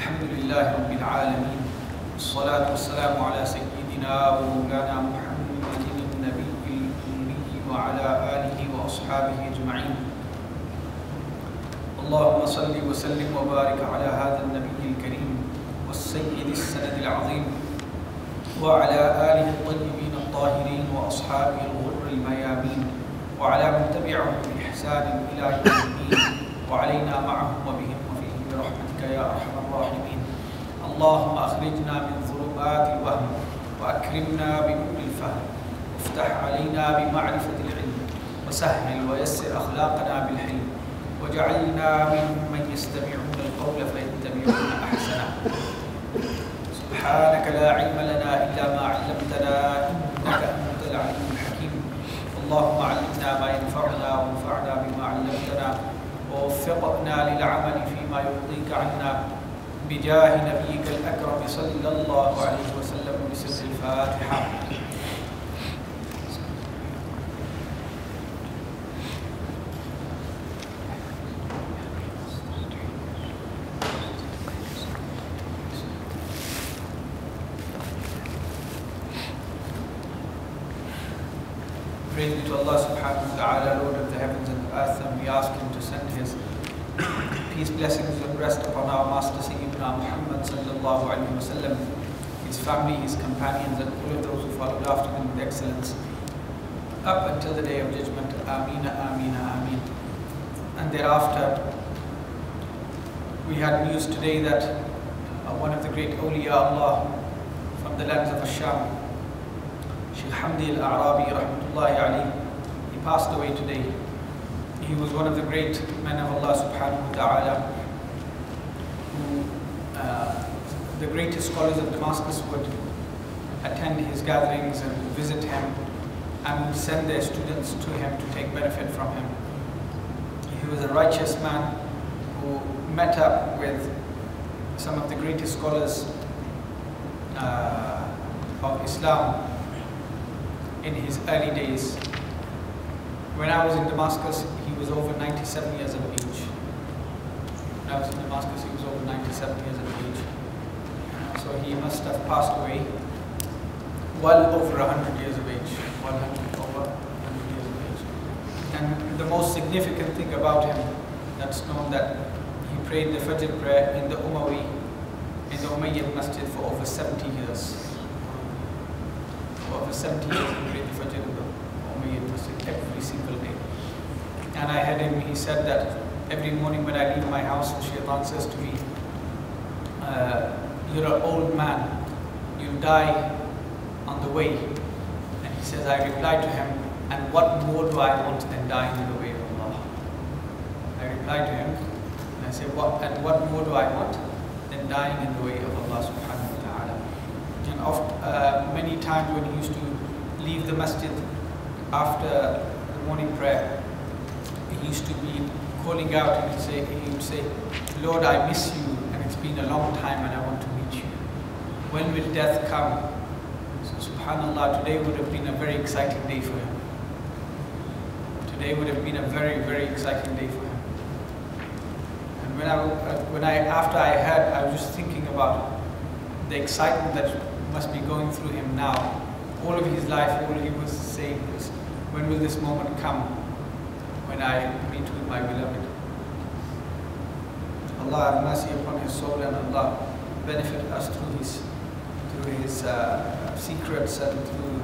الحمد لله رب العالمين والصلاة والسلام على سيدنا ومولانا محمد النبي الأمي وعلى آله وأصحابه أجمعين. اللهم صل وسلم وبارك على هذا النبي الكريم والسيد السند العظيم وعلى آله الطيبين الطاهرين وأصحابه الغر الميامين وعلى من تبعهم بإحسان إلى يوم الدين وعلينا معهم وبهم وفيهم برحمتك يا أرحم الراحمين. اللهم أخرجنا من ظلمات الوهم وأكرمنا بنور الفهم وافتح علينا بمعرفة العلم وسهل ويسر أخلاقنا بالحلم وجعلنا ممن يستمعون القول فيتبعون أحسنه. سبحانك لا علم لنا إلا ما علمتنا إنك أنت العليم الحكيم. اللهم علمنا ما ينفعنا وانفعنا بما علمتنا ووفقنا للعمل فيما يرضيك عنا بجاه نبيك الأكرم صلى الله عليه وسلم بسر الفاتحة. Praise be to Allah subhanahu wa ta'ala, Lord of the heavens and the earth, and we ask Him to send His peace, blessings and rest upon our Master Sayyidina Muhammad sallallahu alayhi wa sallam, his family, his companions and all of those who followed after him with excellence up until the day of judgment. Ameen, ameen, ameen. And thereafter, we had news today that one of the great awliya Allah from the lands of Asham, Shaykh Mohammed Aslam rahmatullahi alayhi, he passed away today. He was one of the great men of Allah subhanahu wa ta'ala who the greatest scholars of Damascus would attend his gatherings and visit him and would send their students to him to take benefit from him. He was a righteous man who met up with some of the greatest scholars of Islam in his early days. When I was in Damascus, he was over 97 years of age. When I was in Damascus, he was over 97 years of age. So he must have passed away well over 100 years of age. Over 100 years of age. And the most significant thing about him that's known that he prayed the Fajr prayer in the Umayyad Masjid for over 70 years. For over 70 years he prayed the Fajr in the Umayyad Masjid every single day. And I had him, he said that every morning when I leave my house, Shaitan says to me, you're an old man, you'll die on the way. And he says, I replied to him, and what more do I want than dying in the way of Allah? I replied to him, and I said, what more do I want than dying in the way of Allah subhanahu wa ta'ala? And many times when he used to leave the masjid after the morning prayer, he used to be calling out and he would say, Lord, I miss you and it's been a long time and I want to meet you. When will death come? So subhanAllah, today would have been a very exciting day for him. Today would have been a very, very exciting day for him. And after I heard, I was just thinking about the excitement that must be going through him now. All of his life, all he was saying was, when will this moment come when I meet with my beloved? Allah have mercy upon his soul and Allah benefit us through his secrets and through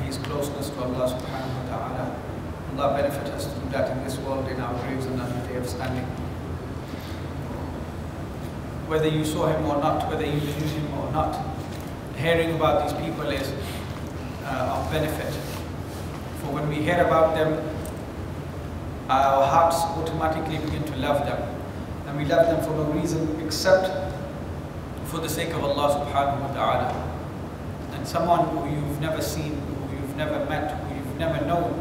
his closeness to Allah subhanahu wa ta'ala. Allah benefit us through that in this world, in our graves and on the day of standing. Whether you saw him or not, whether you knew him or not, hearing about these people is of benefit. For when we hear about them, our hearts automatically begin to love them. And we love them for no reason except for the sake of Allah subhanahu wa ta'ala. And someone who you've never seen, who you've never met, who you've never known,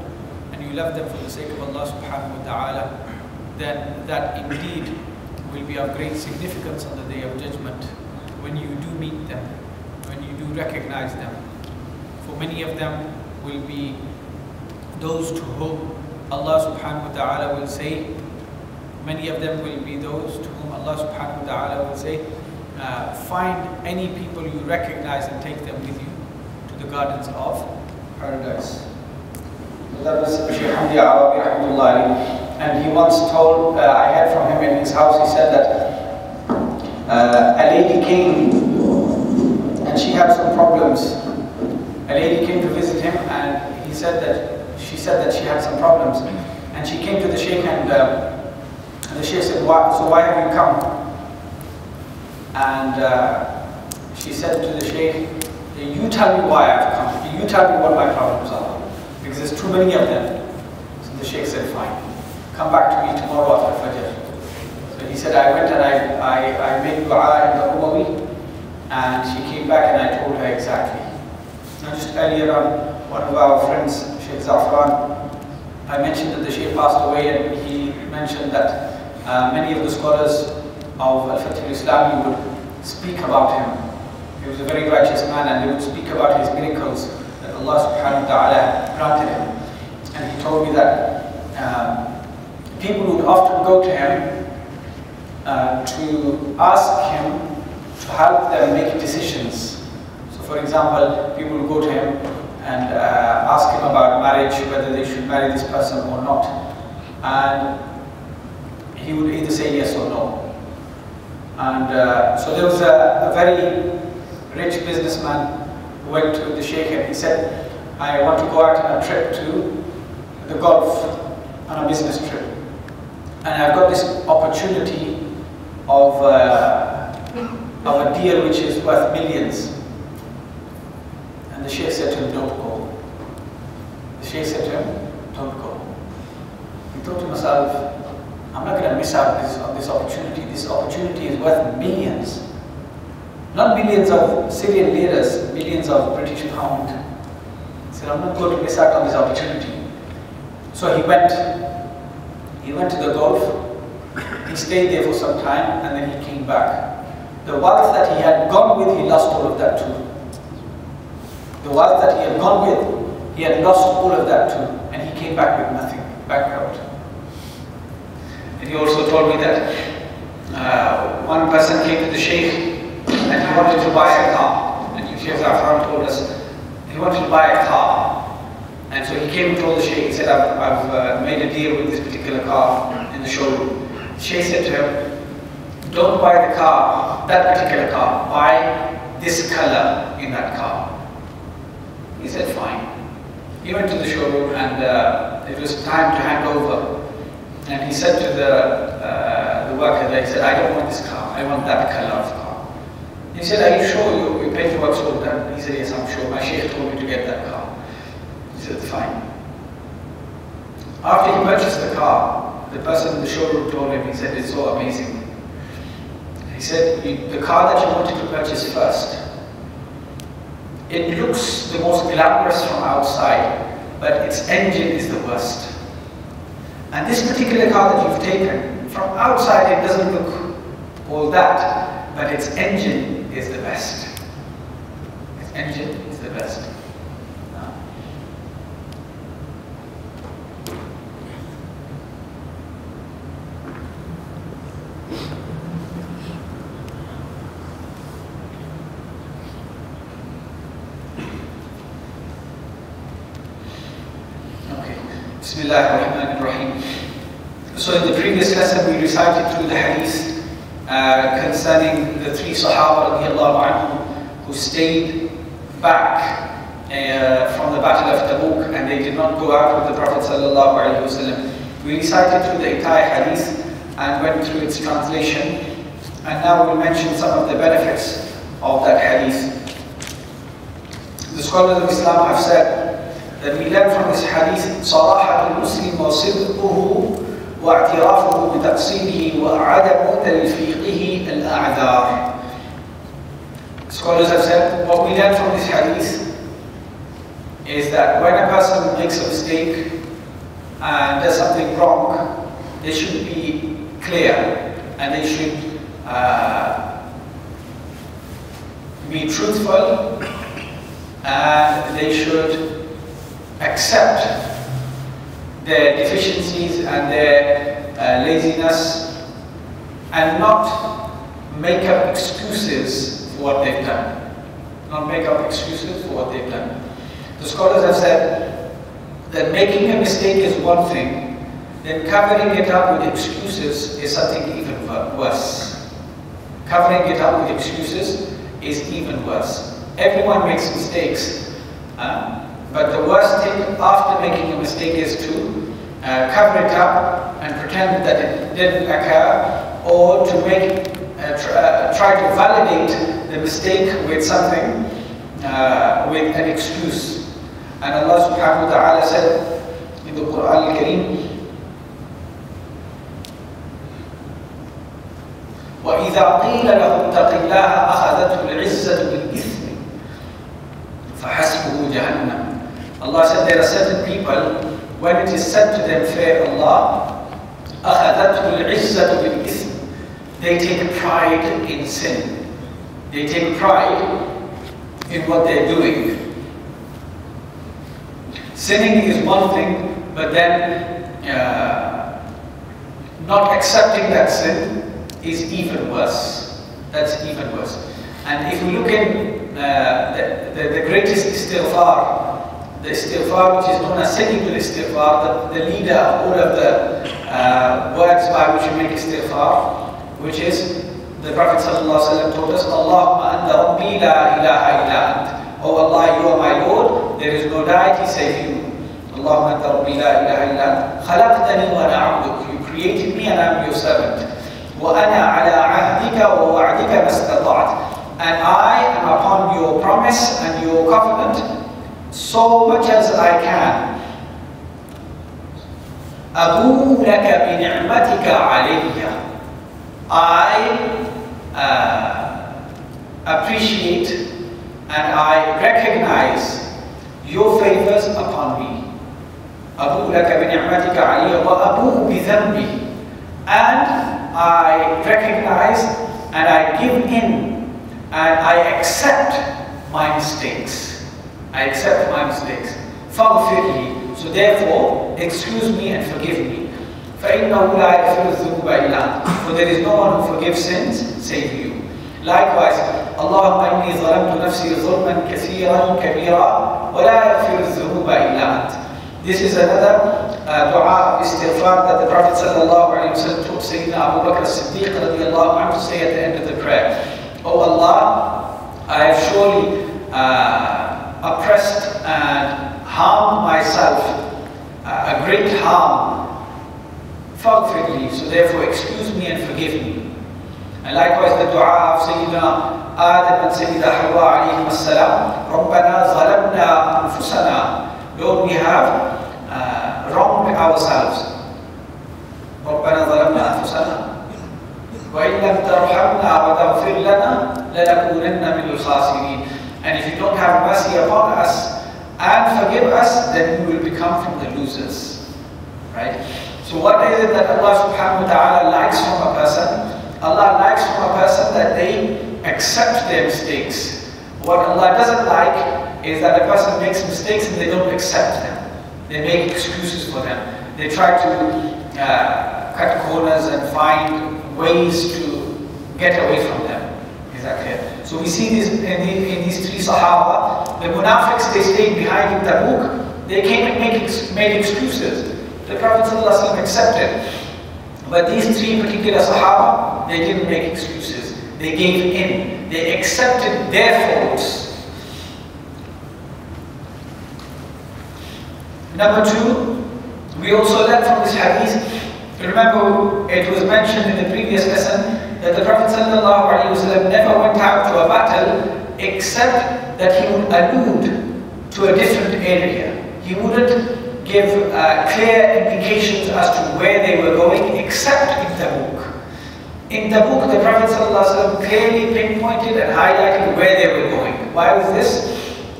and you love them for the sake of Allah subhanahu wa ta'ala, then that indeed will be of great significance on the day of judgment when you do meet them, when you do recognize them. For many of them will be those to whom Allah subhanahu wa ta'ala will say, Many of them will be those to whom Allah subhanahu wa ta'ala will say, find any people you recognize and take them with you to the gardens of paradise. That was Shaykh Hamdi Arabi rahmatullah, and he once told, I heard from him in his house, he said that a lady came and she had some problems. A lady came to visit him and she said that she had some problems. And she came to the Shaykh and the Shaykh said, so why have you come? And she said to the Shaykh, you tell me why I've come. You tell me what my problems are. Because there's too many of them. So the Shaykh said, fine. Come back to me tomorrow after Fajr. So he said, I went and I made dua in the Umawi. And she came back and I told her exactly. Now just earlier on, one of our friends, Shaykh Zafran, I mentioned that the Shaykh passed away, and he mentioned that many of the scholars of Al-Fatih al-Islam would speak about him. He was a very righteous man, and they would speak about his miracles that Allah subhanahu wa ta'ala granted him. And he told me that people would often go to him to ask him to help them make decisions. So for example, people would go to him and ask him about marriage, whether they should marry this person or not. And he would either say yes or no. And so there was a very rich businessman who went to the Shaykh and he said, I want to go out on a trip to the Gulf, on a business trip. And I've got this opportunity of a deal which is worth millions. And the Shaykh said to him, don't go. The Shaykh said to him, don't go. He thought to himself, I'm not going to miss out on this opportunity. This opportunity is worth millions. Not millions of Syrian liras, millions of British pound. He said, I'm not going to miss out on this opportunity. So he went to the Gulf, he stayed there for some time, and then he came back. The wealth that he had gone with, he lost all of that too. The wealth that he had gone with, he had lost all of that too, and he came back with nothing, bankrupt. And he also told me that one person came to the Shaykh and he wanted to buy a car. And Shaykh Zafran told us he wanted to buy a car. And so he came and told the Shaykh, he said, I've made a deal with this particular car in the showroom. The Shaykh said to him, don't buy the car, that particular car, buy this color in that car. He said, fine. He went to the showroom and it was time to hand over. And he said to the worker there, he said, I don't want this car, I want that color of car. He said, are you sure your paperwork's all done? He said, yes, I'm sure. My Shaykh told me to get that car. He said, fine. After he purchased the car, the person in the showroom told him, he said, it's so amazing. He said, the car that you wanted to purchase first, it looks the most glamorous from outside, but its engine is the worst. And this particular car that you've taken, from outside it doesn't look all that, but its engine is the best. Its engine is the best. Bismillah ar-Rahman ar-Rahim. So in the previous lesson we recited through the hadith concerning the three Sahaba radiallahu anhum who stayed back from the Battle of Tabuk and they did not go out with the Prophet sallallahu alaihi wasallam. We recited through the entire hadith and went through its translation, and now we'll mention some of the benefits of that hadith. The scholars of Islam have said that we learn from this hadith صراحة المسلم وصدقه واعترافه بتقصيره وعدم تلفيقه الأعذار. Scholars have said what we learn from this hadith is that when a person makes a mistake and does something wrong, they should be clear and they should be truthful and they should accept their deficiencies and their laziness, and not make up excuses for what they've done. Not make up excuses for what they've done. The scholars have said that making a mistake is one thing, then covering it up with excuses is something even worse. Covering it up with excuses is even worse. Everyone makes mistakes, but the worst thing after making a mistake is to cover it up and pretend that it didn't occur, or to make try to validate the mistake with something, with an excuse. And Allah subhanahu wa ta'ala said in the Quran al-Kareem, وَإِذَا قِيلَ لَهُ اتَّقِ اللَّهَ أَخَذَتْهُ الْعِزَّةُ بِالْإِثْمِ فَحَسْبُهُ جَهَنَّمُ. Allah said there are certain people, when it is said to them, fear Allah, أَخَذَتْهُ الْعِزَّةُ بِالْإِثْمِ, they take pride in sin. They take pride in what they're doing. Sinning is one thing, but then not accepting that sin is even worse. That's even worse. And if you look in the greatest istighfar, the istighfar which is known as second istighfar, the leader of all of the words by which you make istighfar, which is the Prophet ﷺ told us, Allahumma anta rabbi la ilaha illa ant. Oh Allah, you are my Lord, there is no deity save you. Allahumma anta rabbi la ilaha illa ant. Khalaqtani wa ana abduk. You created me and I am your servant. Wa ana ala ahdika wa wa'dika mastata'at. And I am upon your promise and your covenant so much as I can. Abu laka bi ni'matika alayya. I appreciate and I recognize your favors upon me. Abu laka bi ni'matika alayya wa abu bi dhanbi. And I recognize and I give in and I accept my mistakes. I accept my mistakes. فَاغْفِرْ لِي. So therefore, excuse me and forgive me. فَإِنَّهُ لَا يَغْفِرُ الذُّنُوبَ إِلَّا أَنْتَ. For there is no one who forgives sins save you. Likewise, اللهم إني ظلمت نفسي ظلما كثيرا كبيرا ولا يغفر الذنوب إلا أنت. This is another dua of istighfar that the Prophet sallallahu alaihi wasallam taught Sayyidina Abu Bakr as-Siddiq radiyallahu anhu to say at the end of the prayer. Oh Allah, I have surely oppressed and harmed myself a great harm. فَاغْفِرْ لِي. So therefore excuse me and forgive me. And likewise the dua of Sayyidina Adam and Sayyidina Hawa alayhim as-salam, رَبَّنَا ظَلَمْنَا أَنفُسَنَا. Lord, we have wronged ourselves. رَبَّنَا ظَلَمْنَا أَنفُسَنَا وَإِن لَمْ تَرْحَمْنَا وَتَغْفِرْ لَنَا لَنَكُونَنَّ مِنَ الْخَاسِرِينَ. And if you don't have mercy upon us and forgive us, then we will become from the losers. Right? So what is it that Allah subhanahu wa ta'ala likes from a person? Allah likes from a person that they accept their mistakes. What Allah doesn't like is that a person makes mistakes and they don't accept them. They make excuses for them. They try to cut corners and find ways to get away from them. Is that clear? So we see this in these three Sahaba. The Munafiqs, they stayed behind in Tabuk. They came and made excuses. The Prophet ﷺ accepted. But these three particular Sahaba, they didn't make excuses. They gave in. They accepted their faults. Number two, we also learn from this hadith. Remember, it was mentioned in the previous lesson that the Prophet ﷺ never went out to a battle except that he would allude to a different area. He wouldn't give clear indications as to where they were going except in Tabuk. In Tabuk, the Prophet ﷺ clearly pinpointed and highlighted where they were going. Why was this?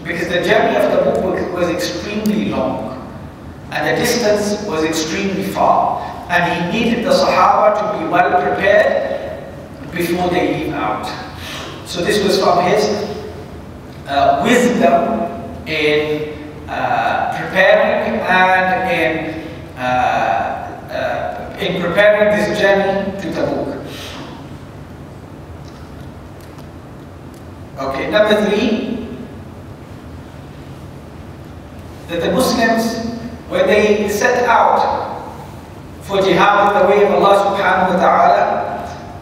Because the journey of Tabuk was extremely long and the distance was extremely far, and he needed the Sahaba to be well prepared before they leave out. So this was from his wisdom in preparing and in in preparing this journey to Tabuk. Okay, number 3, that the Muslims, when they set out for jihad in the way of Allah subhanahu wa ta'ala,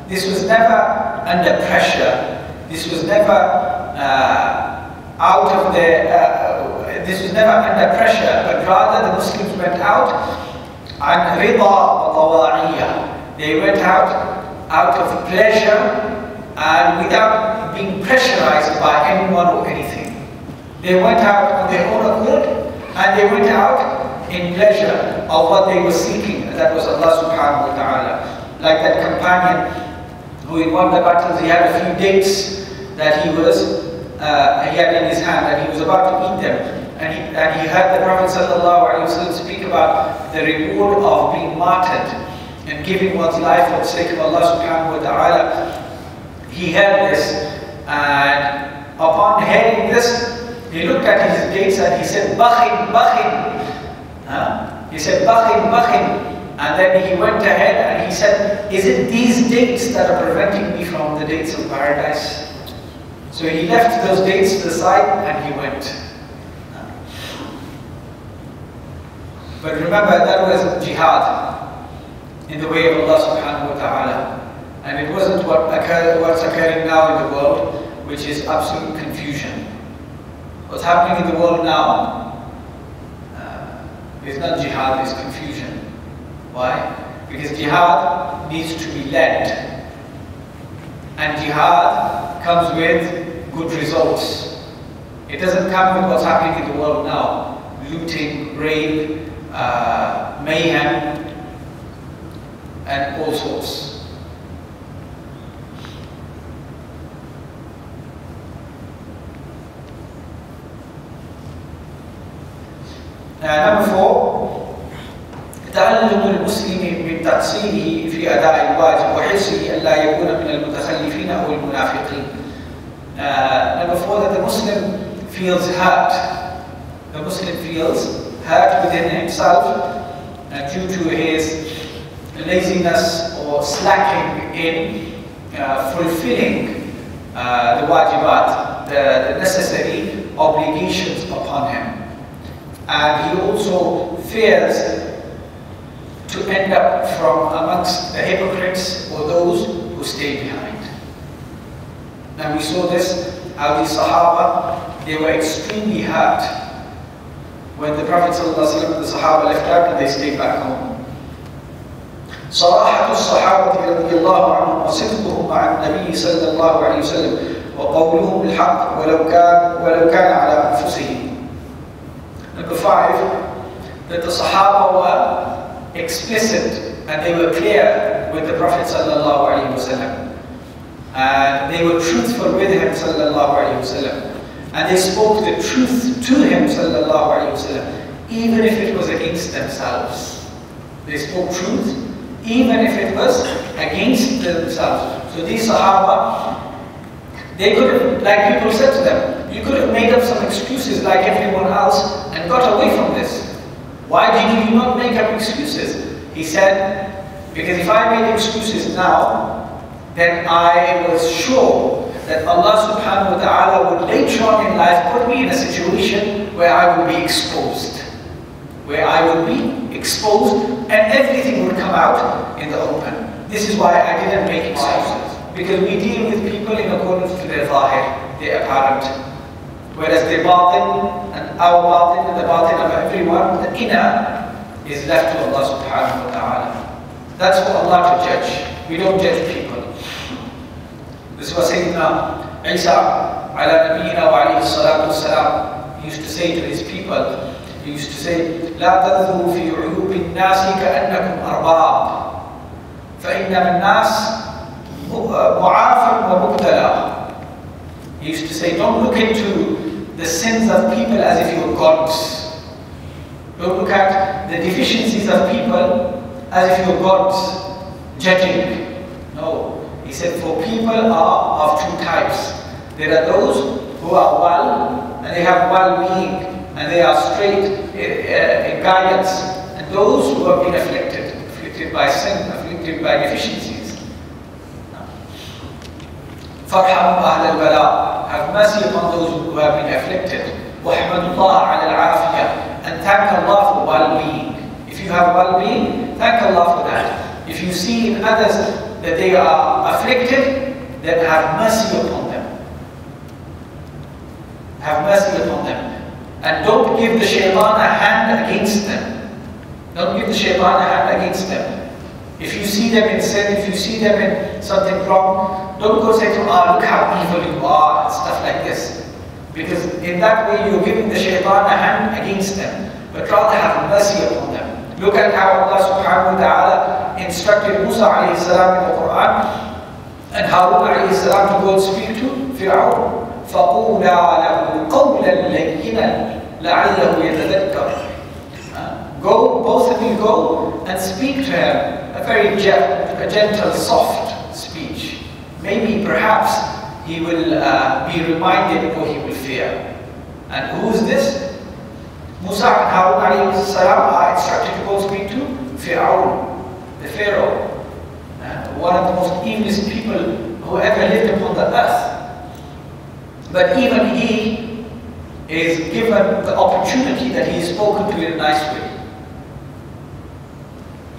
this was never under pressure. This was never this was never under pressure, but rather the Muslims went out an rida wa tawa'iyya. They went out of pleasure and without being pressurized by anyone or anything. They went out on their own accord, and they went out in pleasure of what they were seeking, and that was Allah subhanahu wa ta'ala. Like that companion who in one of the battles he had a few dates that he had in his hand, and he was about to eat them. And he heard the Prophet ﷺ speak about the reward of being martyred and giving one's life for the sake of Allah subhanahu wa ta'ala. He heard this, and upon hearing this, he looked at his dates and he said, Bakhin, Bakhin. He said, Bakhin, Bakhin. And then he went ahead and he said, is it these dates that are preventing me from the dates of paradise? So he left those dates to the side and he went. But remember, that was jihad in the way of Allah subhanahu wa ta'ala. And it wasn't what's occurring now in the world, which is absolute confusion. What's happening in the world now is not jihad, it's confusion. Why? Because jihad needs to be led. And jihad comes with good results. It doesn't come with what's happening in the world now. Looting, rape, mayhem, and all sorts. Number 4, تعلم المسلم من تقصيره في أداء الواجب وحرصه ألا يكون من المتخلفين أو المنافقين. Number 4, that the Muslim feels hurt. The Muslim feels hurt within himself due to his laziness or slacking in fulfilling the wajibat, the necessary obligations upon him. And he also fears to end up from amongst the hypocrites or those who stay behind. And we saw this, how the Sahaba, they were extremely hurt when the Prophet ﷺ and the Sahaba left out and they stayed back home. صراحة الصحابة رضي الله عنهم وصدقهم مع النبي صلى الله عليه وسلم وقولهم الحق ولو كان على أنفسهم. Number 5, that the Sahaba were explicit and they were clear with the Prophet sallallahu alaihi wasallam, and they were truthful with him sallallahu alaihi wasallam, and they spoke the truth to him sallallahu alaihi wasallam, even if it was against themselves. They spoke truth, even if it was against themselves. So these Sahaba, they could have, like people said to them, you could have made up some excuses like everyone else and got away from this. Why did you not make up excuses? He said, because if I made excuses now, then I was sure that Allah subhanahu wa ta'ala would later on in life put me in a situation where I would be exposed. Where I would be exposed and everything would come out in the open. This is why I didn't make excuses. Because we deal with people in accordance to their zahir, their apparent. Whereas the batin and our batin and the batin of everyone, the inner is left to Allah subhanahu wa ta'ala. That's for Allah to judge. We don't judge people. This was Sayyidina Isa ala nabiyyina wa alayhi salatu wassalam. He used to say to his people, he used to say, لا تنظروا في عيوب الناس كأنكم أرباب فإن الناس معاف ومبتلى. He used to say, don't look into the sins of people as if you were gods. Don't look at the deficiencies of people as if you were gods, judging. No. He said, for people are of two types. There are those who are well, and they have well-being, and they are straight in guidance, and those who have been afflicted afflicted by sin, afflicted by deficiencies. فَارْحَمُوا أَهْلَ الْبَلَاءِ, have mercy upon those who have been afflicted. وَاحْمَدُوا اللَّهَ عَلَى الْعَافِيَةِ, and thank Allah for well-being. If you have well-being, thank Allah for that. If you see in others that they are afflicted, then have mercy upon them. Have mercy upon them. And don't give the shaitan a hand against them. Don't give the shaitan a hand against them. If you see them in sin, if you see them in something wrong, don't go say to them, "Ah, look how evil you are," and stuff like this. Because in that way you're giving the shaitan a hand against them. But rather have mercy upon them. Look at how Allah subhanahu wa ta'ala instructed Musa alayhi salam in the Quran and Harun alayhi salam to go and speak to Fir'aun. فَقُولَا لَهُ قَوْلًا لَيِّنًا لَعَلَّهُ يَتَذَكَّرُ. Go, both of you go and speak to him a very gentle, soft speech. Maybe, perhaps, he will be reminded or he will fear. And who is this? Musa and Harun alayhi salam are instructed to go speak to Fir'aun, the Pharaoh, one of the most evilest people who ever lived upon the earth. But even he is given the opportunity that he is spoken to in a nice way.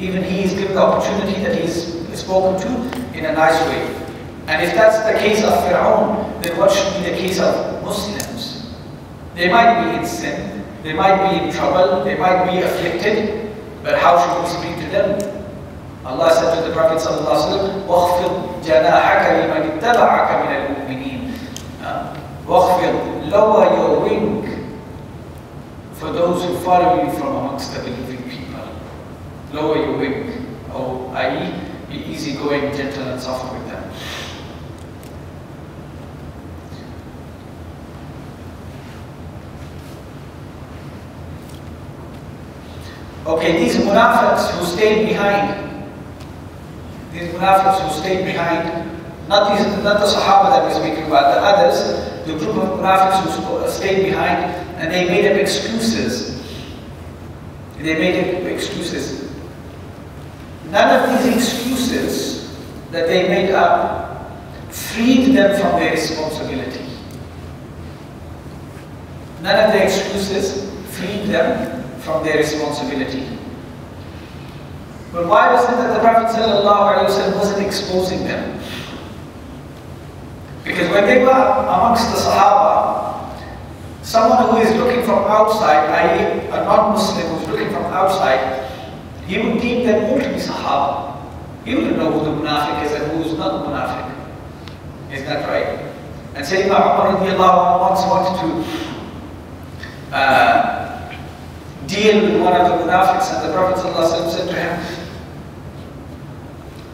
Even he is given the opportunity that he is spoken to in a nice way. And if that's the case of Fir'aun, then what should be the case of Muslims? They might be in sin, they might be in trouble, they might be afflicted, but how should we speak to them? Allah said to the Prophet ﷺ, وَاخْفِضْ جَنَاحَكَ لِمَنِ اتَّبَعَكَ مِنَ الْمُؤْمِنِينَ. وَاخْفِضْ, lower your wing for those who follow you from amongst the believing people. Lower your wing, i.e., be easygoing, gentle and soft with them. Okay, these munafiqs who stayed behind, not the Sahaba that we're speaking about, the others, the group of munafiqs who stayed behind, and they made up excuses. None of these excuses that they made up freed them from their responsibility. None of the excuses freed them from their responsibility. But why was it that the Prophet ﷺ wasn't exposing them? Because when they were amongst the Sahaba, someone who is looking from outside, i.e. a non-Muslim who's looking from outside, he would deem them all to be Sahaba. He wouldn't know who the munafiq is and who is not the munafiq. Isn't that right? And Sayyidina Umar once wanted to deal with one of the munafiqs, and the Prophet ﷺ said to him,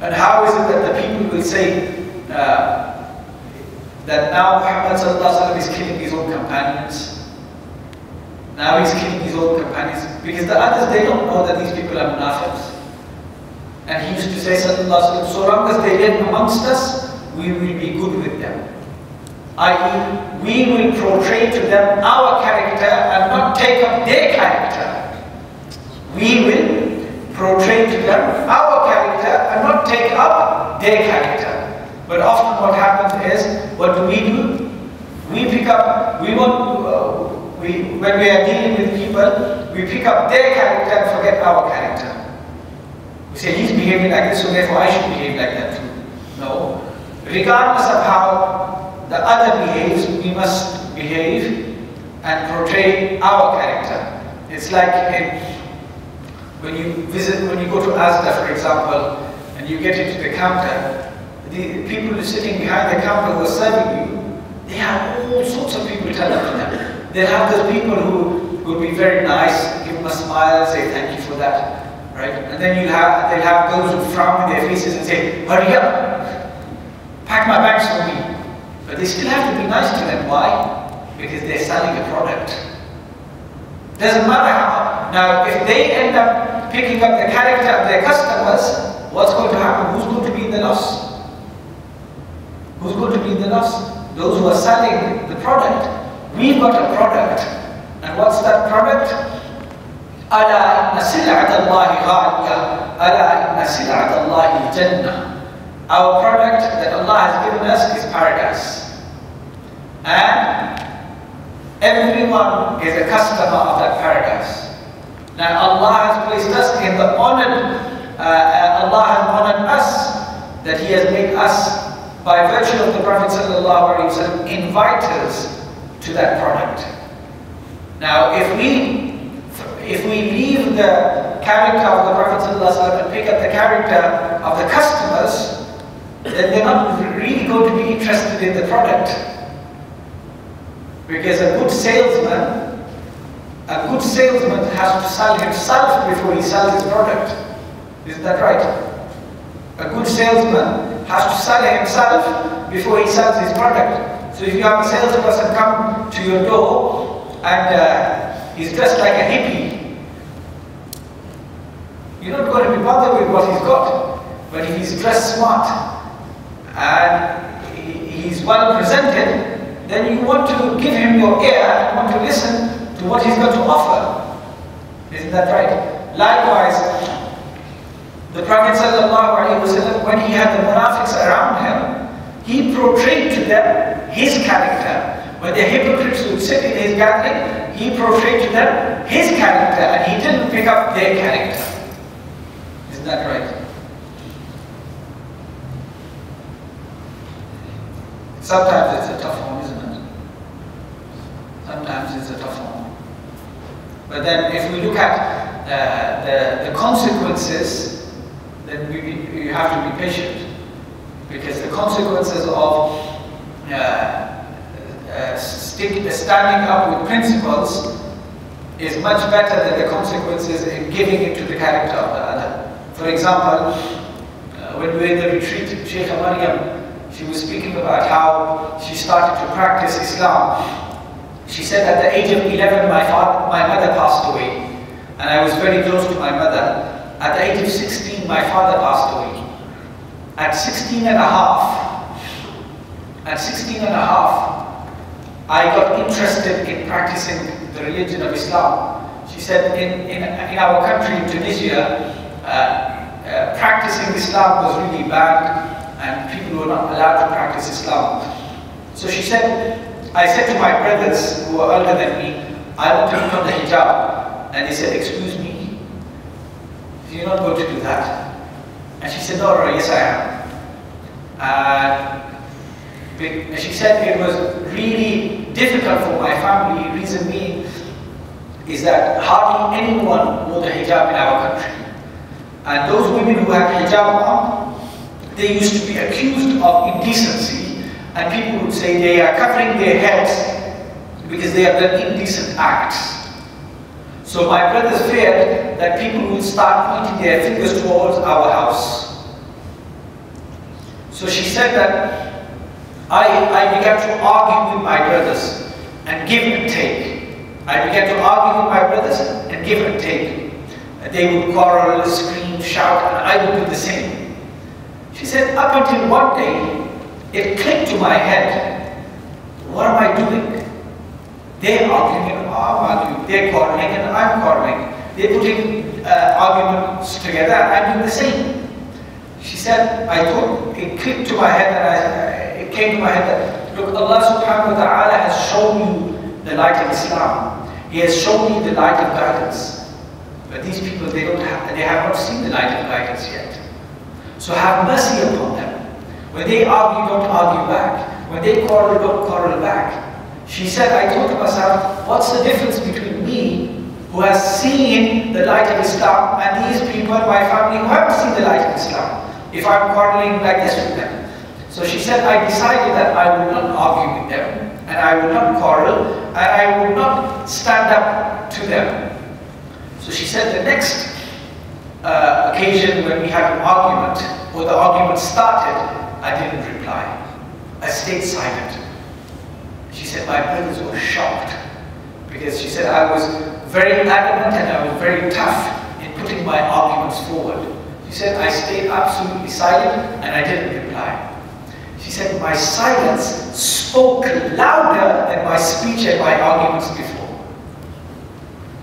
and how is it that the people will say that now Muhammad ﷺ is killing his own companions? Now he's killing his own companions. Because the others, they don't know that these people are munafiqs. And he used to say, ﷺ, so long as they live amongst us, we will be good with them. I.e., we will portray to them our character and not take up their character. We will portray to them our character and not take up their character. But often what happens is, what do? We pick up, when we are dealing with people, we pick up their character and forget our character. We say, he's behaving like this, so therefore I should behave like that too. No. Regardless of how the other behaves, we must behave and portray our character. It's like when you go to Asda, for example, and you get into the counter, the people who are sitting behind the counter who are serving you, they have all sorts of people turn up to them. They have those people who will be very nice, give them a smile, say thank you for that, right? And then they'll have those who frown in their faces and say, hurry up, pack my bags for me. But they still have to be nice to them. Why? Because they're selling a product. Doesn't matter how. Now, if they end up picking up the character of their customers, what's going to happen? Who's going to be in the loss? Who's going to be in the loss? Those who are selling the product. We've got a product. And what's that product? ألا إن سلعة الله غالية ألا إن سلعة الله الجنة. Our product that Allah has given us is paradise, and everyone is a customer of that paradise. Now Allah has placed us in the honored, Allah has honored us, that He has made us, by virtue of the Prophet ﷺ, inviters to that product. Now if we leave the character of the Prophet ﷺ and pick up the character of the customers, then they're not really going to be interested in the product. Because a good salesman has to sell himself before he sells his product. Isn't that right? A good salesman has to sell himself before he sells his product. So if you have a salesperson come to your door and he's dressed like a hippie, you're not going to be bothered with what he's got. But if he's dressed smart and he's well presented, then you want to give him your ear and want to listen to what he's got to offer. Isn't that right? Likewise, the Prophet ﷺ, when he had the munafiqs around him, he portrayed to them his character. When the hypocrites would sit in his gathering, he portrayed to them his character, and he didn't pick up their character. Isn't that right? Sometimes it's a tough one, isn't it? Sometimes it's a tough one. But then if we look at the consequences, then you have to be patient. Because the consequences of standing up with principles is much better than the consequences in giving it to the character of the other. For example, when we were in the retreat, Shaykh Maryam, she was speaking about how she started to practice Islam. She said at the age of 11, my mother passed away, and I was very close to my mother. At the age of 16, my father passed away. At 16 and a half, I got interested in practicing the religion of Islam. She said in our country, in Tunisia, practicing Islam was really bad, and people were not allowed to practice Islam. So she said, I said to my brothers who were older than me, I want to put on the hijab. And they said, excuse me, you're not going to do that. And she said, no, yes I am. And she said it was really difficult for my family. Reason being is that hardly anyone wore the hijab in our country. And those women who had hijab on, they used to be accused of indecency, and people would say they are covering their heads because they have done indecent acts. So my brothers feared that people would start pointing their fingers towards our house. So she said that I began to argue with my brothers and give and take. I began to argue with my brothers and give and take. They would quarrel, scream, shout, and I would do the same. She said, up until one day, it clicked to my head, what am I doing? They're arguing and I'm arguing, they're quarreling and I'm quarreling. They're putting arguments together and I'm doing the same. She said, it clicked to my head and it came to my head that, look, Allah subhanahu wa ta'ala has shown you the light of Islam. He has shown you the light of guidance. But these people, they have not seen the light of guidance yet. So have mercy upon them. When they argue, don't argue back. When they quarrel, don't quarrel back. She said, I thought to myself, what's the difference between me, who has seen the light of Islam, and these people in my family who haven't seen the light of Islam, if I'm quarreling like this with them? So she said, I decided that I will not argue with them, and I will not quarrel, and I will not stand up to them. So she said the next occasion when we had an argument, or the argument started, I didn't reply. I stayed silent. She said my brothers were shocked, because she said I was very adamant and I was very tough in putting my arguments forward. She said I stayed absolutely silent and I didn't reply. She said my silence spoke louder than my speech and my arguments before.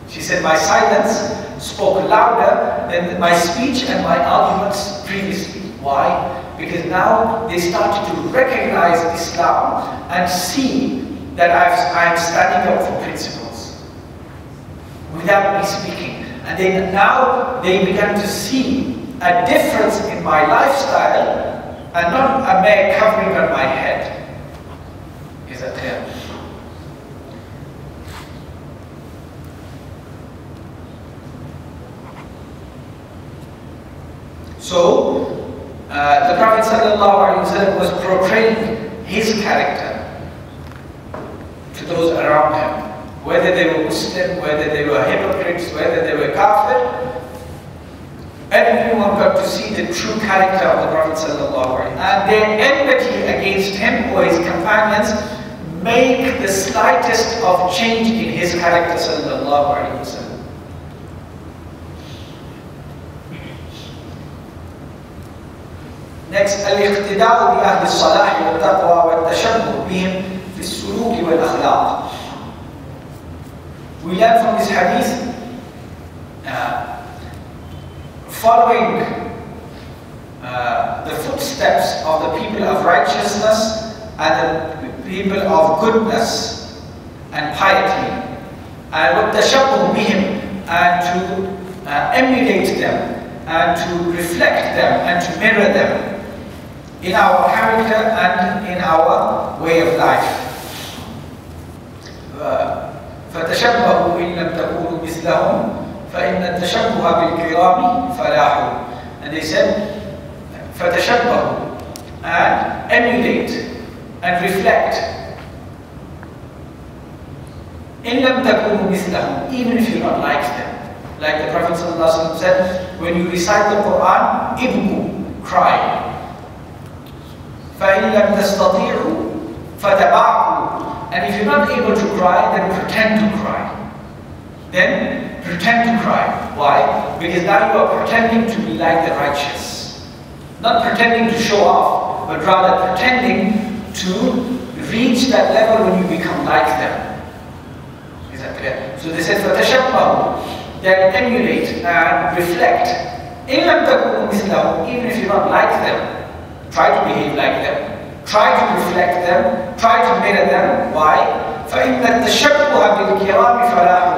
She said, my silence spoke louder than my speech and my arguments previously. Why? Because now they started to recognize Islam and see that I'm standing up for principles without me speaking. And then now they began to see a difference in my lifestyle and not a mere covering on my head. Is that clear? So, the Prophet ﷺ was portraying his character to those around him, whether they were Muslim, whether they were hypocrites, whether they were kafir. Everyone got to see the true character of the Prophet ﷺ, and their enmity against him or his companions make the slightest of change in his character ﷺ. Next, الاقتداء بأهل الصلاح والتقوى والتشبه بهم في السلوك والأخلاق. We learn from this hadith following the footsteps of the people of righteousness and the people of goodness and piety, and والتشبه بهم, and to emulate them and to reflect them and to mirror them in our character and in our way of life. فَتَشَبَّهُوا إِن لَمْ تَكُونُوا مِثْلَهُمْ فَإِنَّ التَّشَبُّهَ بِالْكِرَامِ فَلَاحٌ. And they said, فَتَشَبَّهُوا, and emulate and reflect. إِن لَمْ تَكُونُوا مِثْلَهُمْ, even if you're not like them. Like the Prophet ﷺ said, when you recite the Quran, ibku, cry. فَإِن لَمْ تَسْتَطِيعُوا فَتَبَعْكُوا. And if you're not able to cry, then pretend to cry. Then pretend to cry. Why? Because now you are pretending to be like the righteous. Not pretending to show off, but rather pretending to reach that level when you become like them. Is that clear? So they said, فَتَشَبَّهُوا, then emulate and reflect. إِن لَمْ تَكُونُوا مِثْلَهُمْ, even if you're not like them. Try to behave like them. Try to reflect them. Try to mirror them. Why? فَإِنَّ التَّشَبُّهَ بِالْكِرَامِ فَلَاحٌ.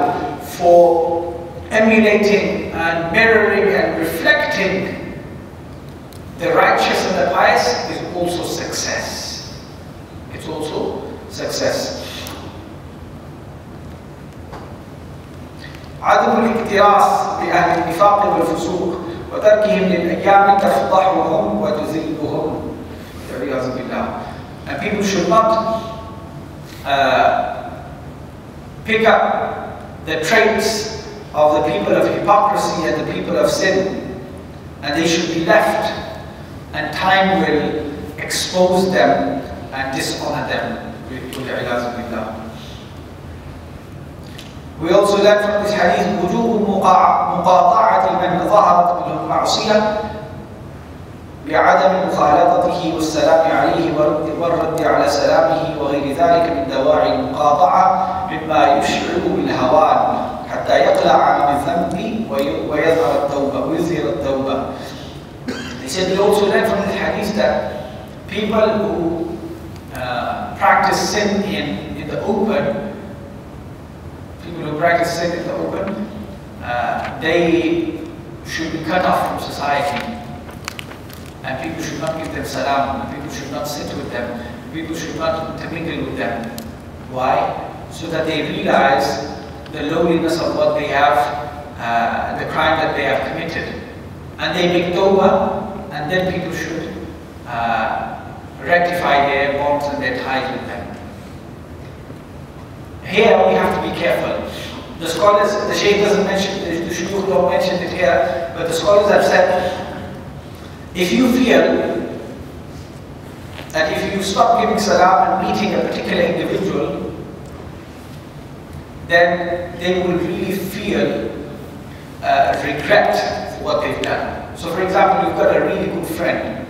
For emulating and mirroring and reflecting the righteous and the pious is also success. It's also success. عدم الاكتراث بأهل النفاق والفسوق وتركهم للأيام تفضحهم وتذلهم. And people should not pick up the traits of the people of hypocrisy and the people of sin, and they should be left, and time will expose them and dishonor them. We also learn from this hadith وجوب مقاطعة من ظهرت منه المعصية بعدم مخالطته والسلام عليه والرد على سلامه وغير ذلك من دواعي المقاطعة مما يشعر بالهوان حتى يقلع عن الذنب ويظهر التوبة. He said we also learn from this hadith that people who practice sin in the open, they should be cut off from society, and people should not give them salam, and people should not sit with them, people should not intermingle with them. Why? So that they realize the lowliness of what they have, the crime that they have committed, and they make tawbah, and then people should rectify their bonds and their ties with them. Here we have to be careful. The scholars, the Shaykh doesn't mention, the shuyukh don't mention it here, but the scholars have said, if you feel that if you stop giving salam and meeting a particular individual, then they will really feel regret for what they've done. So for example, you've got a really good friend,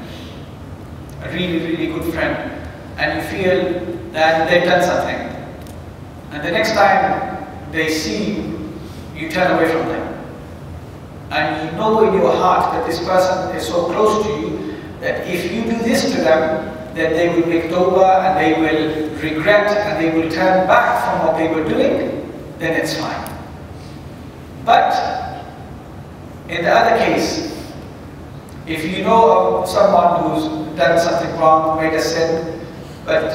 and you feel that they've done something. And the next time they see you, you turn away from them. And you know in your heart that this person is so close to you that if you do this to them, then they will make Tawba and they will regret and they will turn back from what they were doing, then it's fine. But in the other case, if you know of someone who's done something wrong, made a sin, but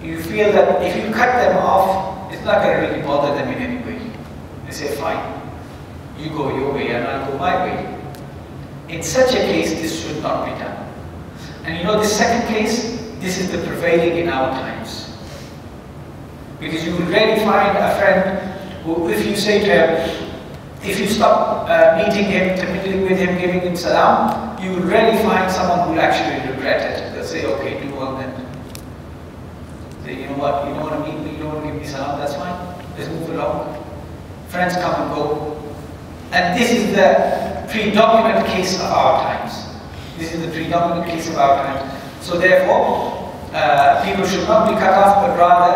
you feel that if you cut them off, it's not going to really bother them in any way. They say, fine, you go your way and I'll go my way. In such a case, this should not be done. And you know the second case, this is the prevailing in our times. Because you will rarely find a friend who, if you say to him, if you stop meeting him, mingling with him, giving him salam, you will rarely find someone who will actually regret it. They'll say, okay, do well then. Say, you know what, you don't want to meet me, you don't want to give me salam, that's fine. Let's move along. Friends come and go. And this is the predominant case of our times. This is the predominant case of our times. So therefore, people should not be cut off, but rather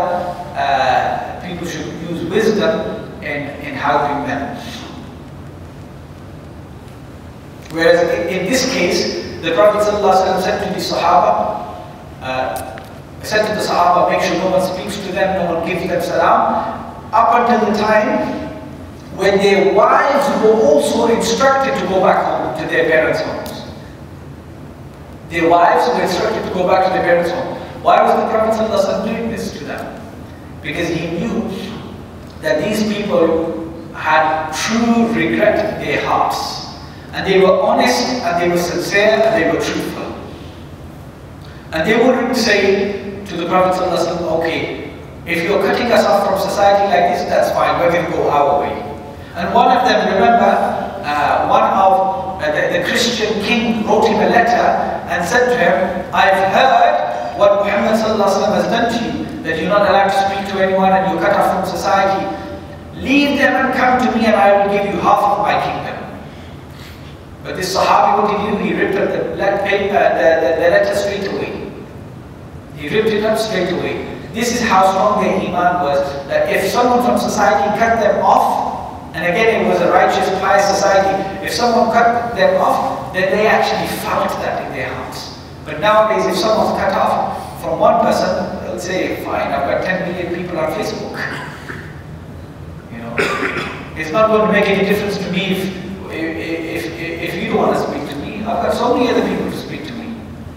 people should use wisdom in helping them. Whereas in this case, the Prophet ﷺ said to the Sahaba, make sure no one speaks to them, no one gives them salam, up until the time when their wives were also instructed to go back home to their parents' homes. Their wives were instructed to go back to their parents' home. Why was the Prophet ﷺ doing this to them? Because he knew that these people had true regret in their hearts. And they were honest, and they were sincere, and they were truthful. And they wouldn't say to the Prophet ﷺ, okay, if you're cutting us off from society like this, that's fine, we're going to go our way. And one of them, remember, one of the Christian king wrote him a letter and said to him, I've heard what Muhammad ﷺ has done to you, that you're not allowed to speak to anyone and you're cut off from society. Leave them and come to me and I will give you half of my kingdom. But this Sahabi, what did he do? He ripped up the letter straight away. He ripped it up straight away. This is how strong their iman was, that if someone from society cut them off, and again it was a righteous, pious society, if someone cut them off, then they actually felt that in their hearts. But nowadays, if someone's cut off from one person, they'll say, fine, I've got 10 million people on Facebook. You know, it's not going to make any difference to me if you don't want to speak to me. I've got so many other people to speak to me,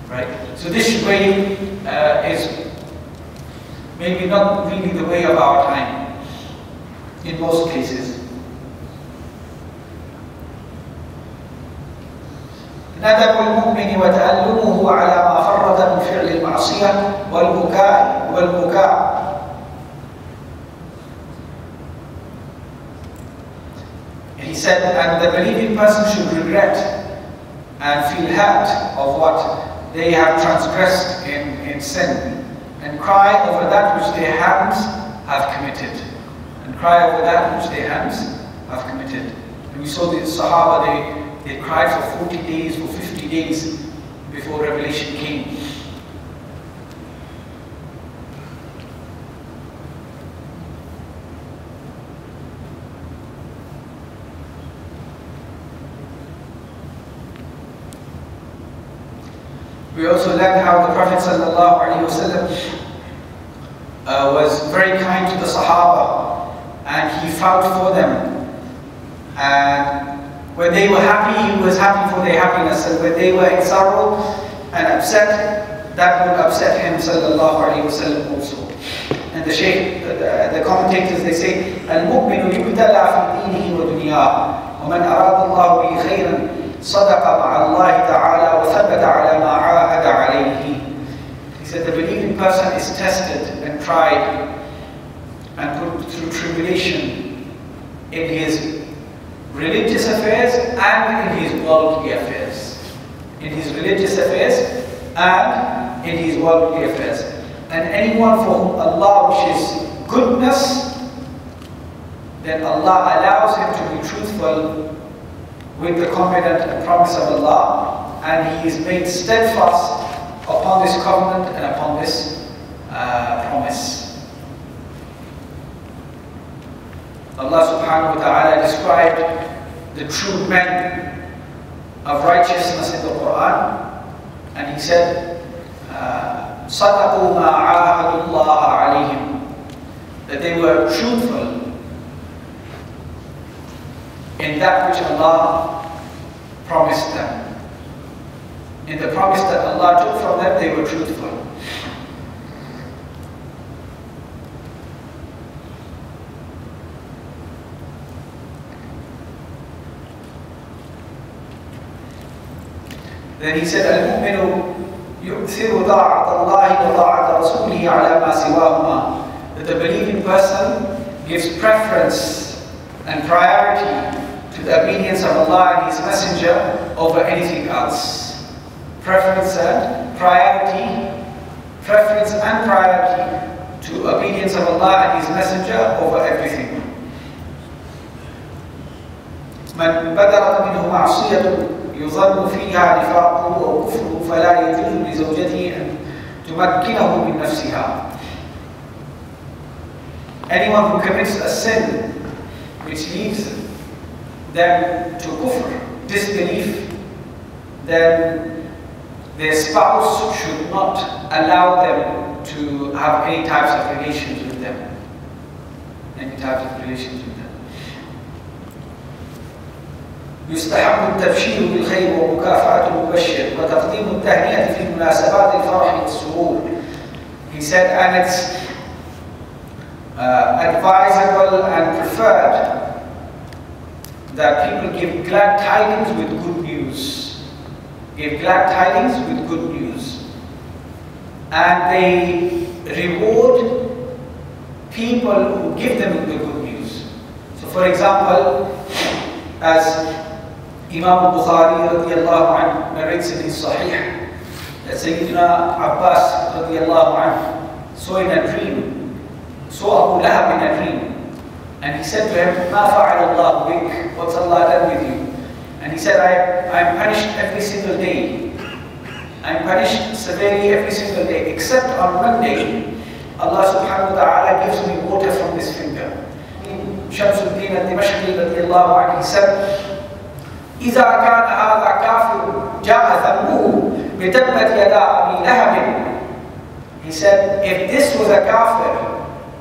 right? So this way is maybe not really the way of our time in most cases. ندب المؤمن وتألمه على ما فرط من فعل المعصية والبكاء. He said, and the believing person should regret and feel hurt of what they have transgressed in sin, and cry over that which their hands have committed. And cry over that which their hands have committed. And we saw the Sahaba, they cried for 40 days, for 50 days before revelation came. We also learned how the Prophet ﷺ was very kind to the Sahaba, and he fought for them. And when they were happy, he was happy for their happiness, and when they were in sorrow and upset, that would upset him ﷺ also. And the Shaykh, the commentators, they say, "Al-mu'minu yubtala fi dinihi wa dunyah, wa man arada Allah bihi khayran صدق مع الله تعالى وثبت على ما عاهد عليه." He said the believing person is tested and tried and put through tribulation in his religious affairs and in his worldly affairs. In his religious affairs and in his worldly affairs. And anyone for whom Allah wishes goodness, then Allah allows him to be truthful with the covenant and promise of Allah, and he is made steadfast upon this covenant and upon this promise. Allah subhanahu wa ta'ala described the true men of righteousness in the Quran, and He said, صَدَقُوا مَا عَاهَدُوا اللَّهَ عَلَيْهِمْ, that they were truthful in that which Allah promised them. In the promise that Allah took from them, they were truthful. Then He said, "Al-mu'minu yu'thiru ta'at Allahi wa ta'at Rasulihi ala ma siwahuma." That the believing person gives preference and priority to the obedience of Allah and His Messenger over anything else. Preference and priority to obedience of Allah and His Messenger over everything. من بدرت منه معصية يظن فيها نفاقه أو كفره فلا يجوز لزوجته أن تمكنه من نفسها. Anyone who commits a sin which leads them to kufr, disbelief, then their spouse should not allow them to have any types of relations with them. يستحب التبشير بالخير ومكافأة المبشر وتقديم التهنئة في مناسبات الفرح والسرور. He said, and it's advisable and preferred that people give glad tidings with good news. Give glad tidings with good news. And they reward people who give them the good news. So for example, as Imam al-Bukhari radiyallahu anhu narrates in his Sahih, that Sayyidina Abbas radiyallahu anhu saw in a dream, saw Abu Lahab in a dream, and he said to him, "Ma fa'ala Allah bik? What's Allah done with you?" And he said, I'm punished every single day. I'm punished severely every single day, except on one day, Allah subhanahu wa ta'ala gives me water from this finger. Shamsuddin al-Dimashqi radiyallahu anhu, he said, إذا كان هذا كافر جاء ذنبه بتبت يدا أبي لهب. He said, if this was a kafir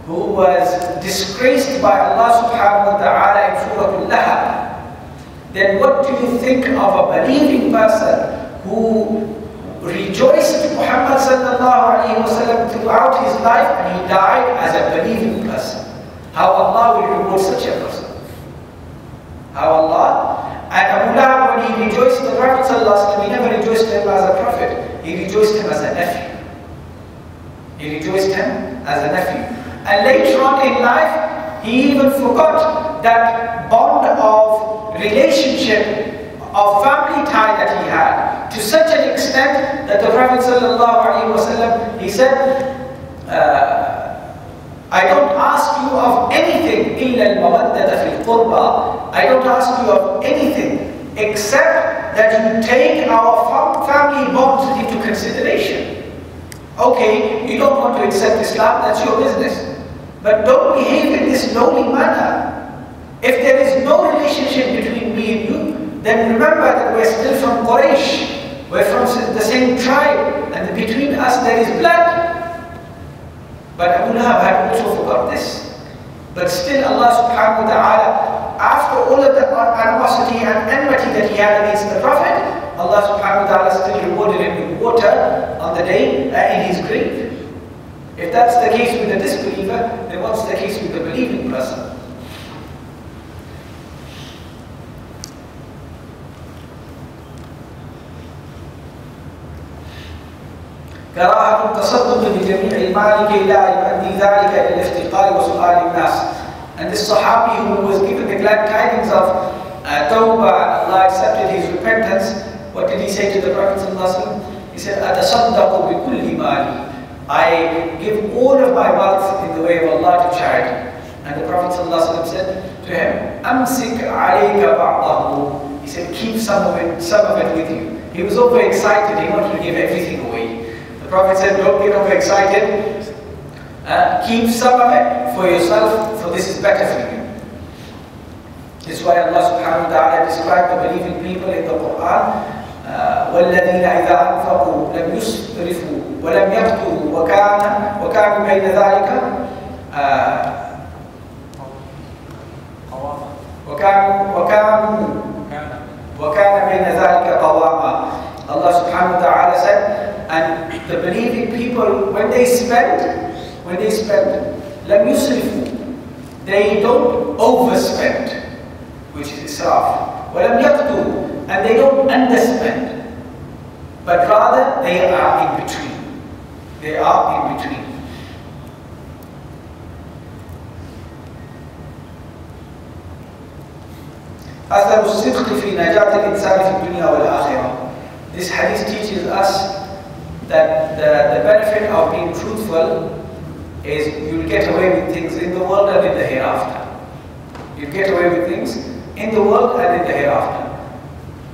who was disgraced by Allah subhanahu wa ta'ala in Surah Al-Lahab, then what do you think of a believing person who rejoiced Muhammad sallallahu alayhi wa sallam throughout his life and he died as a believing person? How Allah will reward such a person? How Allah? And Abu Lahab, when he rejoiced the Prophet sallallahu alayhi wa sallam, he never rejoiced him as a prophet. He rejoiced him as a nephew. He rejoiced him as a nephew. And later on in life, he even forgot that bond of relationship, of family tie that he had, to such an extent that the Prophet sallallahu alaihi wasallam, he said, I don't ask you of anything إِلَّا الْمَوَدَّةَ فِي الْقُرْبَى. I don't ask you of anything except that you take our family bonds into consideration. Okay, you don't want to accept Islam, that's your business. But don't behave in this lowly manner. If there is no relationship between me and you, then remember that we're still from Quraysh. We're from the same tribe, and between us there is blood. But Abu Lahab had also forgot this. But still Allah subhanahu wa ta'ala, after all of the animosity and enmity that he had against the Prophet, Allah subhanahu wa ta'ala still rewarded him with water on the day in his grave. If that's the case with the disbeliever, then what's the case with the believing person? كراهة التصدق بجميع المال كي لا يؤدي ذلك إلى الافتقار وسؤال الناس. And this Sahabi who was given the glad tidings of Tawba and Allah accepted his repentance, what did he say to the Prophet ﷺ? He said, أتصدق بكل مالي. I give all of my wealth in the way of Allah to charity. And the Prophet ﷺ said to him, أمسك عليك بعضه. He said, keep some of it with you. He was overexcited, he wanted to give everything away. The Prophet said, don't get overexcited. Keep some of it for yourself, for this is better for you. This is why Allah subhanahu wa ta'ala described the believing people in the Quran. وَالَّذِينَ إِذَا أَنفَقُوا لَمْ يُسْرِفُوا وَلَمْ يَقْتُرُوا وَكَانُوا بَيْنَ ذَلِكَ وَكَانَ بَيْنَ ذَلِكَ قَوَامًا. Allah subhanahu wa ta'ala said, and the believing people, when they spend, لَمْ يُسْرِفُوا, they don't overspend, which is israf. وَلَمْ يَقْتُرُوا, and they don't underspend, but rather they are in between. They are in between. أثر الصدق في نجاة الإنسان في الدنيا والآخرة. This hadith teaches us that the benefit of being truthful is you'll get away with things in the world and in the hereafter. You'll get away with things in the world and in the hereafter.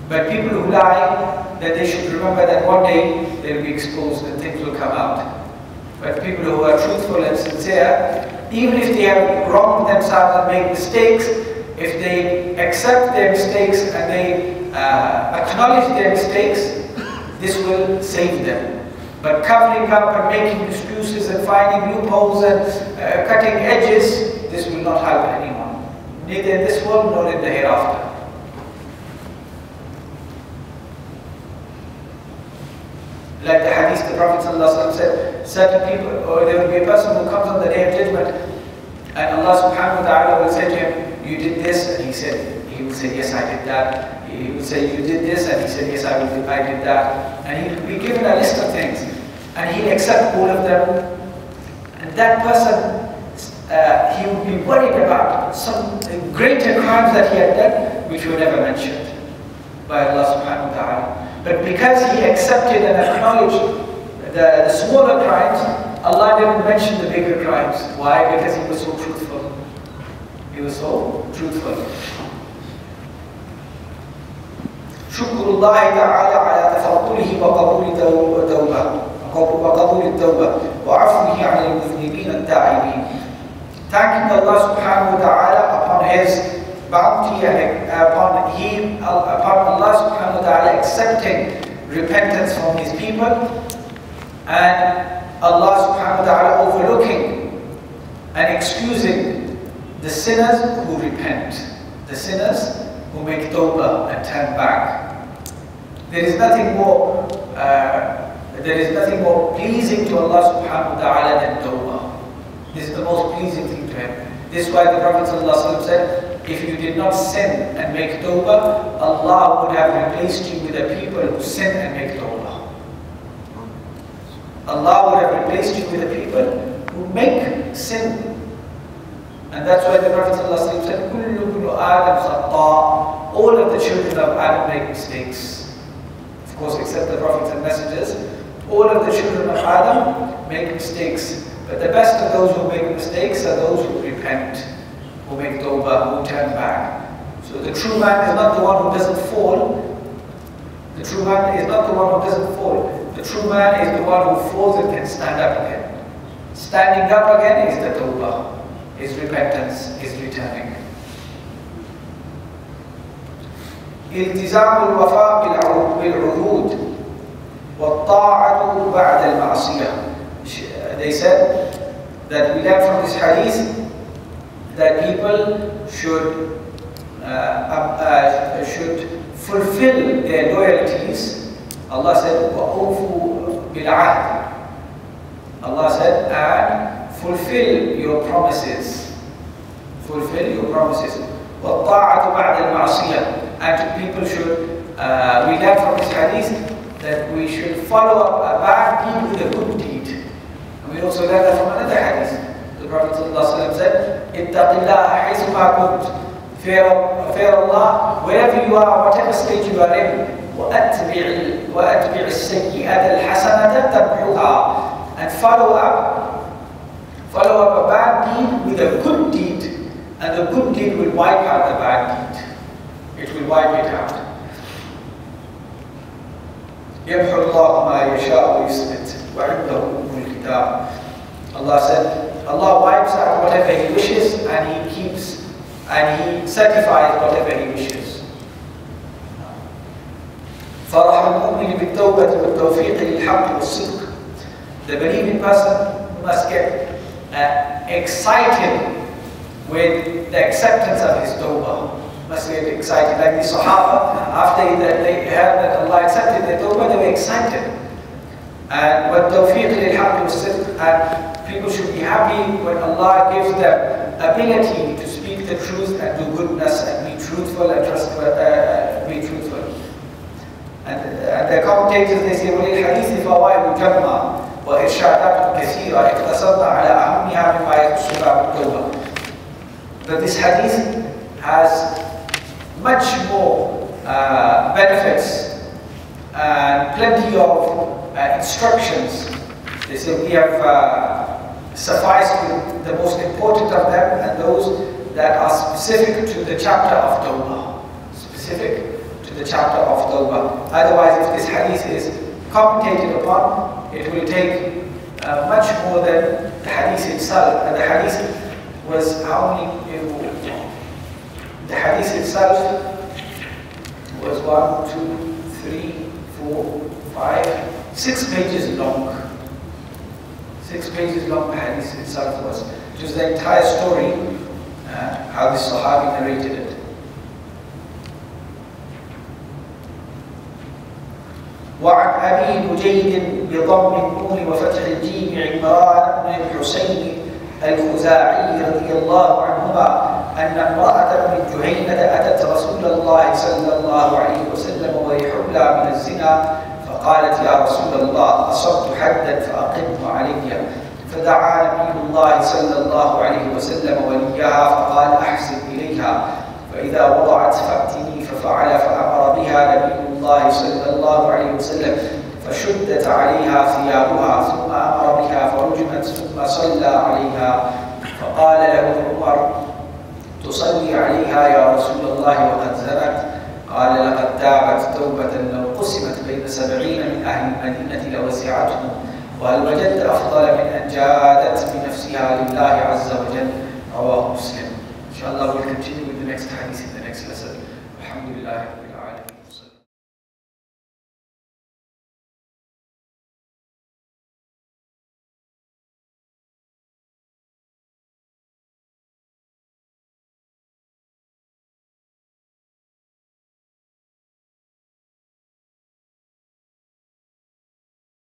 But people who lie, that they should remember that one day they'll be exposed and things will come out. But people who are truthful and sincere, even if they have wronged themselves and made mistakes, if they accept their mistakes and they acknowledge their mistakes, this will save them. But covering up and making excuses and finding loopholes and cutting edges, this will not help anyone, neither in this world nor in the hereafter. Like the hadith, the Prophet ﷺ said, certain people, or there will be a person who comes on the day of judgment, and Allah subhanahu wa ta'ala will say to him, you did this, and he will say, yes, I did that. He will say, you did this, and he said, yes, I did that. And he will be given a list of things, and he'll accept all of them. And that person, he will be worried about some greater crimes that he had done, which were never mentioned by Allah subhanahu wa ta'ala. But because he accepted and acknowledged the smaller crimes, Allah didn't mention the bigger crimes. Why? Because he was so truthful. He was so truthful. شكر الله تعالى على تفضله وقبول التوبة وعفوه عن المذنبين التائبين. Thanking Allah subhanahu wa ta'ala upon His bounty and upon Allah subhanahu wa ta'ala accepting repentance from His people, and Allah subhanahu wa ta'ala overlooking and excusing the sinners who repent, the sinners who make tawbah and turn back. There is nothing more pleasing to Allah subhanahu wa ta'ala than tawbah. This is the most pleasing thing to Him. This is why the Prophet ﷺ said, if you did not sin and make tawbah, Allah would have replaced you with the people who sin and make tawbah. Allah would have replaced you with the people who make sin. And that's why the Prophet ﷺ said, all of the children of Adam make mistakes. Of course, except the prophets and messengers. All of the children of Adam make mistakes. But the best of those who make mistakes are those who repent, who make tawbah, who turn back. So the true man is not the one who doesn't fall. The true man is not the one who doesn't fall. The true man is the one who falls and can stand up again. Standing up again is the tawbah, is repentance, is returning. التزام الوفاء بالعهود والطاعة بعد المعصية. They said that we learn from this hadith that people should fulfill their loyalties. Allah said, وَأَوْفُوا بِالْعَهْدِ. Allah said, and fulfill your promises. Fulfill your promises. وَالطَّاعَةُ بَعْدَ الْمَعْصِيَةِ. And people should, we learn from this hadith that we should follow up a bad deed with a good deed. And we also learn that from another hadith. The Prophet ﷺ said, اتَّقِ اللَّهَ حَيْثُ مَا كُنْتَ. Fear Allah wherever you are, whatever state you are in. وَأَتْبِعِ السَّيِّئَةَ الْحَسَنَةَ تَمْحُهَا. And follow up a bad deed with a good deed, and the good deed will wipe out the bad deed. It will wipe it out. يَمْحُ اللَّهُ مَا يَشَاءُ وَيُثْبِتُ وَعِنْدَهُ أُمُّ الْكِتَابِ. Allah said, Allah wipes out whatever He wishes, and He keeps and he certifies whatever he wishes. فرح المؤمن بالتوبة والتوفيق للحق والصدق. The believing person must get excited with the acceptance of his tawbah. Must get excited, like the Sahaba, after they heard that Allah accepted their tawbah, they were excited. And وَالتَّوْفِيقِ لِلْحَقِّ وَالصِّدْقِ, and people should be happy when Allah gives them ability to speak the truth and do goodness and be truthful and be truthful. And the commentators, they say, وَلِلْحَدِيثِ فَوَائِدُ جَمَّةٌ وإرشادات كثيرة اقتصرنا على أهمها مما يخص باب التوبة. But this hadith has much more benefits and plenty of instructions. They say we have sufficed with the most important of them and those that are specific to the chapter of Tawbah. Specific to the chapter of Tawbah. Otherwise, if this hadith is commentated upon, it will take much more than the hadith itself. And the hadith was how many? The hadith itself was 1, 2, 3, 4, 5, 6 pages long. 6 pages long the hadith itself was. It was the entire story, how the Sahabi narrated it. وعن أبي بجيد بضم النون وفتح الجيم عمران بن الحسين الخزاعي رضي الله عنهما أن امرأة من جهينة أتت رسول الله صلى الله عليه وسلم وهي حبلى من الزنا فقالت يا رسول الله أصبت حدا فأقمه علي فدعا نبي الله صلى الله عليه وسلم وليها فقال أحسن إليها فإذا وضعت فأتني ففعل فأمر بها نبي الله صلى الله عليه وسلم فشدت عليها ثيابها ثم أمر بها فرجمت ثم صلى عليها فقال له عمر تصلي عليها يا رسول الله وقد زنت قال لقد تابت توبة لو قسمت بين 70 من أهل المدينة لوسعتهم وهل وجدت أفضل من أن جادت بنفسها لله عز وجل رواه مسلم. Inshallah we'll continue with the next hadith in the next lesson. Alhamdulillah.